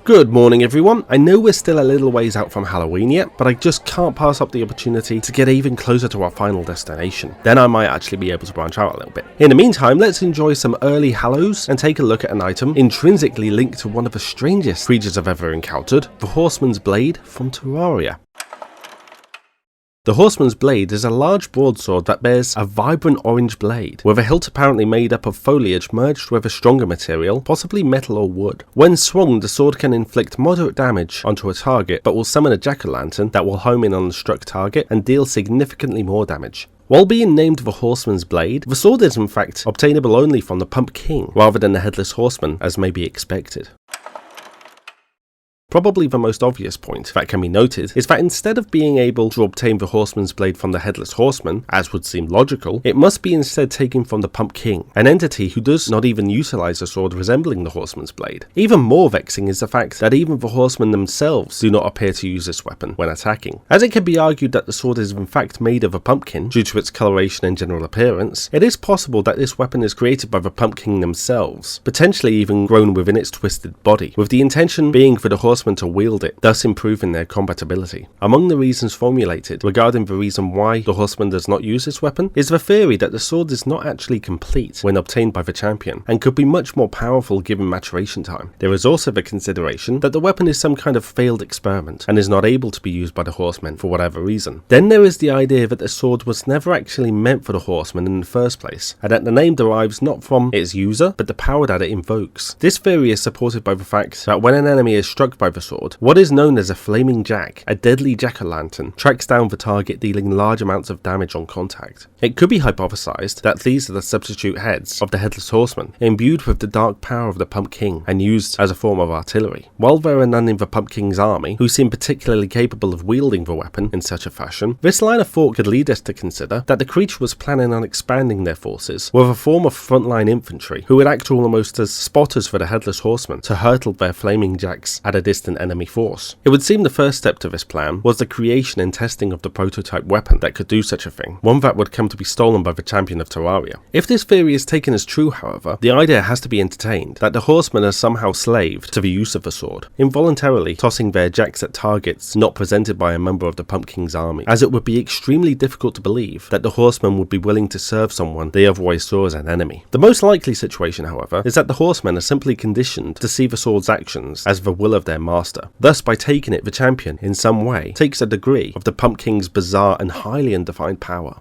Good morning everyone. I know we're still a little ways out from Halloween yet, but I just can't pass up the opportunity to get even closer to our final destination. Then I might actually be able to branch out a little bit. In the meantime, let's enjoy some early Hallows and take a look at an item intrinsically linked to one of the strangest creatures I've ever encountered, the Horseman's Blade from Terraria. The Horseman's Blade is a large broadsword that bears a vibrant orange blade, with a hilt apparently made up of foliage merged with a stronger material, possibly metal or wood. When swung, the sword can inflict moderate damage onto a target, but will summon a jack-o'-lantern that will home in on the struck target and deal significantly more damage. While being named the Horseman's Blade, the sword is in fact obtainable only from the Pumpkin, rather than the Headless Horseman as may be expected. Probably the most obvious point that can be noted is that instead of being able to obtain the Horseman's Blade from the Headless Horseman, as would seem logical, it must be instead taken from the Pumpkin, an entity who does not even utilize a sword resembling the Horseman's Blade. Even more vexing is the fact that even the horsemen themselves do not appear to use this weapon when attacking. As it can be argued that the sword is in fact made of a pumpkin due to its coloration and general appearance, it is possible that this weapon is created by the Pumpkin themselves, potentially even grown within its twisted body, with the intention being for the horseman to wield it, thus improving their compatibility. Among the reasons formulated regarding the reason why the horseman does not use this weapon is the theory that the sword is not actually complete when obtained by the champion, and could be much more powerful given maturation time. There is also the consideration that the weapon is some kind of failed experiment, and is not able to be used by the horsemen for whatever reason. Then there is the idea that the sword was never actually meant for the horseman in the first place, and that the name derives not from its user, but the power that it invokes. This theory is supported by the fact that when an enemy is struck by the sword, what is known as a flaming jack, a deadly jack-o'-lantern, tracks down the target, dealing large amounts of damage on contact. It could be hypothesized that these are the substitute heads of the Headless Horseman, imbued with the dark power of the Pumpkin and used as a form of artillery. While there are none in the Pumpkin's army who seem particularly capable of wielding the weapon in such a fashion, this line of thought could lead us to consider that the creature was planning on expanding their forces with a form of frontline infantry who would act almost as spotters for the Headless Horseman to hurtle their flaming jacks at a distant enemy force. It would seem the first step to this plan was the creation and testing of the prototype weapon that could do such a thing, one that would come to be stolen by the champion of Terraria. If this theory is taken as true, however, the idea has to be entertained that the horsemen are somehow slaved to the use of the sword, involuntarily tossing their jacks at targets not presented by a member of the Pumpkin's army, as it would be extremely difficult to believe that the horsemen would be willing to serve someone they otherwise saw as an enemy. The most likely situation, however, is that the horsemen are simply conditioned to see the sword's actions as the will of their master. Thus, by taking it, the champion, in some way, takes a degree of the Pumpkin's bizarre and highly undefined power.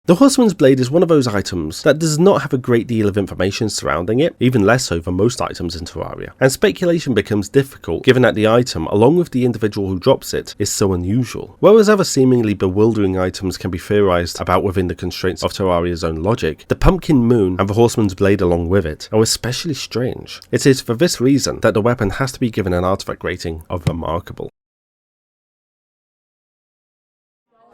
The Horseman's Blade is one of those items that does not have a great deal of information surrounding it, even less so than most items in Terraria, and speculation becomes difficult given that the item, along with the individual who drops it, is so unusual. Whereas other seemingly bewildering items can be theorized about within the constraints of Terraria's own logic, the Pumpkin Moon and the Horseman's Blade along with it are especially strange. It is for this reason that the weapon has to be given an artifact rating of remarkable.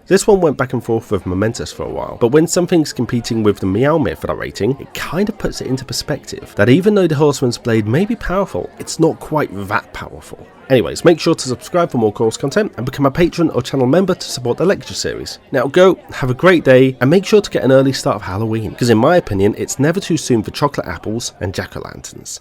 This one went back and forth with Momentous for a while, but when something's competing with the Meowmere for that rating, it kind of puts it into perspective that even though the Horseman's Blade may be powerful, it's not quite that powerful. Anyways, make sure to subscribe for more course content and become a patron or channel member to support the lecture series. Now go, have a great day, and make sure to get an early start of Halloween, because in my opinion, it's never too soon for chocolate apples and jack-o'-lanterns.